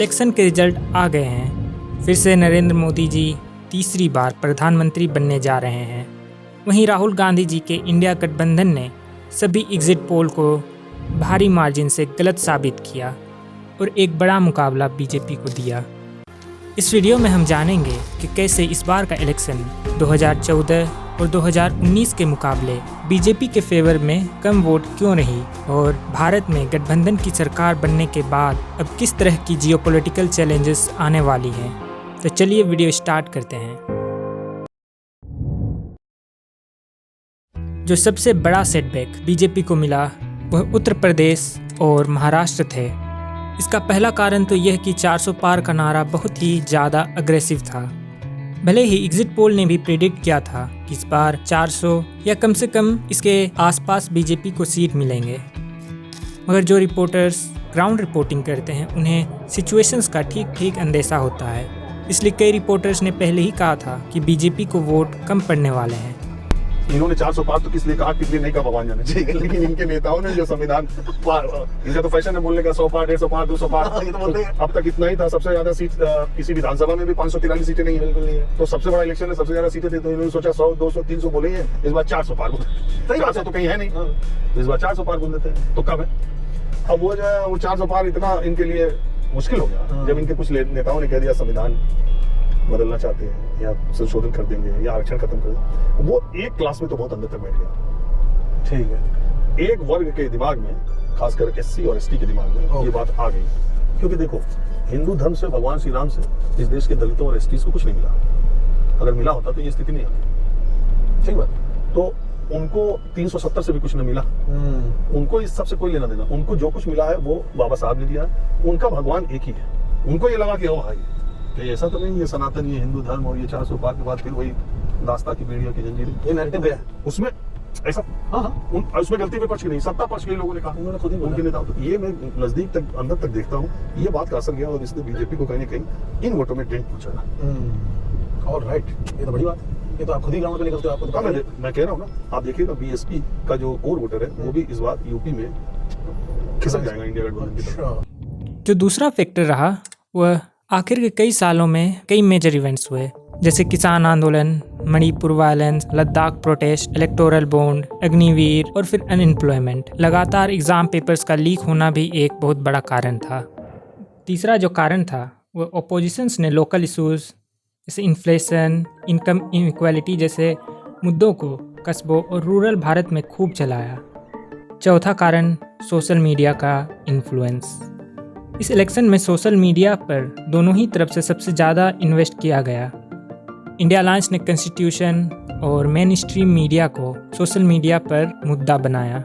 Election के result आ गए हैं। फिर से नरेंद्र मोदी जी तीसरी बार प्रधानमंत्री बनने जा रहे हैं। वहीं राहुल गांधी जी के इंडिया गठबंधन ने सभी एग्जिट पोल को भारी मार्जिन से गलत साबित किया और एक बड़ा मुकाबला बीजेपी को दिया। इस वीडियो में हम जानेंगे कि कैसे इस बार का इलेक्शन 2014 और 2019 के मुकाबले बीजेपी के फेवर में कम वोट क्यों रही और भारत में गठबंधन की सरकार बनने के बाद अब किस तरह की जियोपॉलिटिकल चैलेंजेस आने वाली हैं। तो चलिए वीडियो स्टार्ट करते हैं। जो सबसे बड़ा सेटबैक बीजेपी को मिला वह उत्तर प्रदेश और महाराष्ट्र थे। इसका पहला कारण तो यह कि 400 पार का नारा बहुत ही ज़्यादा अग्रेसिव था। भले ही एग्जिट पोल ने भी प्रेडिक्ट किया था कि इस बार 400 या कम से कम इसके आसपास बीजेपी को सीट मिलेंगे, मगर जो रिपोर्टर्स ग्राउंड रिपोर्टिंग करते हैं उन्हें सिचुएशंस का ठीक अंदेशा होता है। इसलिए कई रिपोर्टर्स ने पहले ही कहा था कि बीजेपी को वोट कम पड़ने वाले हैं। इन्होंने 400 पार तो किस लिए कहा, किस लिए नहीं कहा भगवान जाने चाहिए, लेकिन इनके नेताओं ने जो संविधान इनका तो फैशन है बोलने का 100 पार 150 पार 200 पार ये तो बोलते हैं। अब तक इतना ही था। सबसे ज्यादा सीट किसी विधानसभा में भी 543 सीटें नहीं है, बिल्कुल नहीं है। तो सबसे बड़ा इलेक्शन है, सबसे ज्यादा सीटें थी, तो इन्होंने सोचा 100 200 300 बोले हैं, इस बार 400 पार बोले। 400 तो कहीं है नहीं, तो इस बार 400 पार बोल देते हैं। तो कब है अब वो जो है वो 400 पार इतना इनके लिए मुश्किल हो गया जब इनके कुछ नेताओं ने कह दिया संविधान बदलना चाहते हैं या संशोधन कर देंगे या आरक्षण खत्म कर देंगे। वो एक क्लास में तो बहुत अंदर तक बैठ गया। ठीक है, एक वर्ग के दिमाग में, खासकर एससी और एसटी के दिमाग में ये बात आ गई। क्योंकि देखो, हिंदू धर्म से, भगवान श्री राम से इस देश के दलितों और एसटीज को कुछ नहीं मिला। अगर मिला होता तो ये स्थिति नहीं आती। ठीक बात। तो उनको 370 से भी कुछ नहीं मिला। उनको इस सबसे कोई लेना देना। उनको जो कुछ मिला है वो बाबा साहब ने दिया। उनका भगवान एक ही है। उनको ये लगा कि ओ भाई कि ऐसा तो नहीं, ये सनातन, ये हिंदू धर्म और ये 400 पार के बाद फिर वही दास्ता की बेड़ियों की जंजीरें, ये नैरेटिव है उसमें। ऐसा उसमें गलती पे पक्ष की नहीं, सत्ता पक्ष के लोगों ने कहा, उन्होंने खुद ही उनके नेता। तो ये मैं नजदीक तक अंदर तक देखता हूँ, ये बात का असर गया और इसने बीजेपी को कहीं न कहीं इन वोटों में डेंट पहुंचाना। और राइट, ये तो बड़ी बात है। ये तो आप खुद ही ग्राउंड पे निकलते हो, आपको तो मैं कह रहा हूँ ना। आप देखिएगा बीएसपी का जो कोर वोटर है वो भी इस बार यूपी में खिसक जाएगा इंडिया गठबंधन की तरफ। जो दूसरा फैक्टर रहा वह आखिर के कई सालों में कई मेजर इवेंट्स हुए, जैसे किसान आंदोलन, Manipur violence, Ladakh protest, electoral bond, Agniveer और फिर अनएम्प्लॉयमेंट। लगातार एग्जाम पेपर्स का लीक होना भी एक बहुत बड़ा कारण था। तीसरा जो कारण था वो अपोजिशंस ने लोकल इशूज़ जैसे इन्फ्लेशन, इनकम इनइक्वालिटी जैसे मुद्दों को कस्बों और रूरल भारत में खूब चलाया। चौथा कारण सोशल मीडिया का इन्फ्लुएंस। इस इलेक्शन में सोशल मीडिया पर दोनों ही तरफ से सबसे ज़्यादा इन्वेस्ट किया गया। इंडिया अलायंस ने कॉन्स्टिट्यूशन और मेन स्ट्रीम मीडिया को सोशल मीडिया पर मुद्दा बनाया।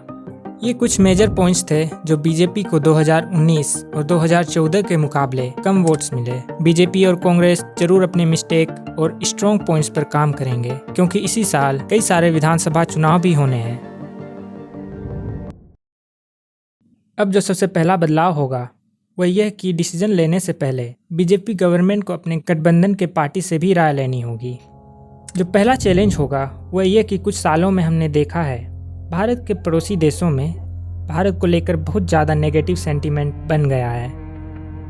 ये कुछ मेजर पॉइंट्स थे जो बीजेपी को 2019 और 2014 के मुकाबले कम वोट्स मिले। बीजेपी और कांग्रेस जरूर अपने मिस्टेक और स्ट्रॉन्ग पॉइंट्स पर काम करेंगे, क्योंकि इसी साल कई सारे विधानसभा चुनाव भी होने हैं। अब जो सबसे पहला बदलाव होगा वह यह कि डिसीजन लेने से पहले बीजेपी गवर्नमेंट को अपने गठबंधन के पार्टी से भी राय लेनी होगी। जो पहला चैलेंज होगा वह यह कि कुछ सालों में हमने देखा है भारत के पड़ोसी देशों में भारत को लेकर बहुत ज़्यादा नेगेटिव सेंटीमेंट बन गया है।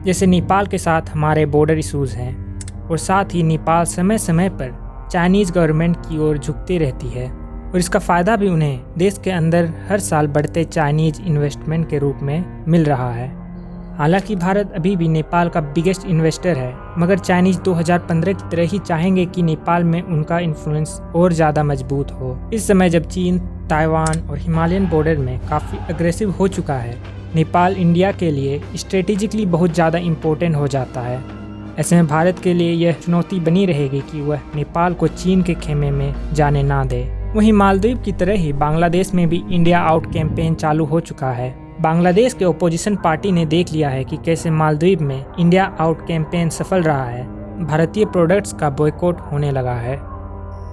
जैसे नेपाल के साथ हमारे बॉर्डर इशूज़ हैं और साथ ही नेपाल समय समय पर चाइनीज़ गवर्नमेंट की ओर झुकती रहती है और इसका फ़ायदा भी उन्हें देश के अंदर हर साल बढ़ते चाइनीज़ इन्वेस्टमेंट के रूप में मिल रहा है। हालांकि भारत अभी भी नेपाल का बिगेस्ट इन्वेस्टर है, मगर चाइनीज 2015 की तरह ही चाहेंगे कि नेपाल में उनका इन्फ्लुएंस और ज़्यादा मजबूत हो। इस समय जब चीन, ताइवान और हिमालयन बॉर्डर में काफ़ी अग्रेसिव हो चुका है, नेपाल इंडिया के लिए स्ट्रेटेजिकली बहुत ज़्यादा इम्पोर्टेंट हो जाता है। ऐसे में भारत के लिए यह चुनौती बनी रहेगी कि वह नेपाल को चीन के खेमे में जाने ना दे। वहीं मालदीव की तरह ही बांग्लादेश में भी इंडिया आउट कैंपेन चालू हो चुका है। बांग्लादेश के ओपोजिशन पार्टी ने देख लिया है कि कैसे मालदीव में इंडिया आउट कैंपेन सफल रहा है। भारतीय प्रोडक्ट्स का बॉयकॉट होने लगा है।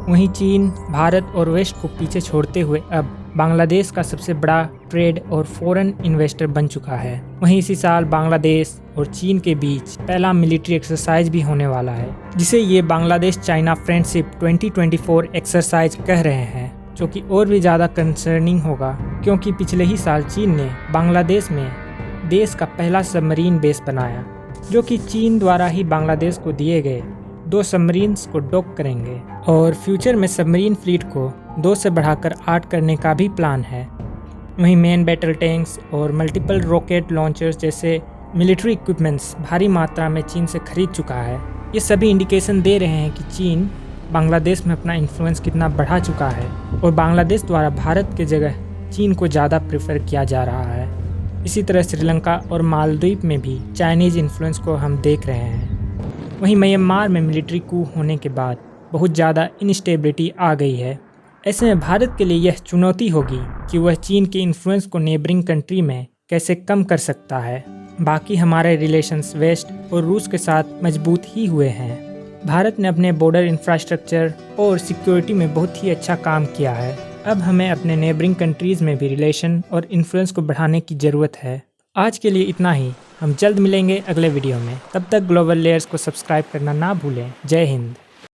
वहीं चीन, भारत और वेस्ट को पीछे छोड़ते हुए अब बांग्लादेश का सबसे बड़ा ट्रेड और फॉरेन इन्वेस्टर बन चुका है। वहीं इसी साल बांग्लादेश और चीन के बीच पहला मिलिट्री एक्सरसाइज भी होने वाला है, जिसे ये बांग्लादेश चाइना फ्रेंडशिप 2024 एक्सरसाइज कह रहे हैं, जो कि और भी ज़्यादा कंसर्निंग होगा क्योंकि पिछले ही साल चीन ने बांग्लादेश में देश का पहला सबमरीन बेस बनाया। जो कि चीन द्वारा ही बांग्लादेश को दिए गए 2 सबमरीन्स को डॉक करेंगे और फ्यूचर में सबमरीन फ्लीट को 2 से बढ़ाकर 8 करने का भी प्लान है। वहीं मेन बैटल टैंक्स और मल्टीपल रॉकेट लॉन्चर्स जैसे मिलिट्री इक्विपमेंट्स भारी मात्रा में चीन से खरीद चुका है। ये सभी इंडिकेशन दे रहे हैं कि चीन बांग्लादेश में अपना इन्फ्लुएंस कितना बढ़ा चुका है और बांग्लादेश द्वारा भारत के जगह चीन को ज़्यादा प्रेफर किया जा रहा है। इसी तरह श्रीलंका और मालदीव में भी चाइनीज़ इन्फ्लुएंस को हम देख रहे हैं। वहीं म्यांमार में मिलिट्री कू होने के बाद बहुत ज़्यादा इनस्टेबिलिटी आ गई है। ऐसे में भारत के लिए यह चुनौती होगी कि वह चीन के इन्फ्लुएंस को नेबरिंग कंट्री में कैसे कम कर सकता है। बाकी हमारे रिलेशंस वेस्ट और रूस के साथ मजबूत ही हुए हैं। भारत ने अपने बॉर्डर इंफ्रास्ट्रक्चर और सिक्योरिटी में बहुत ही अच्छा काम किया है। अब हमें अपने नेबरिंग कंट्रीज़ में भी रिलेशन और इन्फ्लुएंस को बढ़ाने की ज़रूरत है। आज के लिए इतना ही। हम जल्द मिलेंगे अगले वीडियो में। तब तक ग्लोबल लेयर्स को सब्सक्राइब करना ना भूलें। जय हिंद।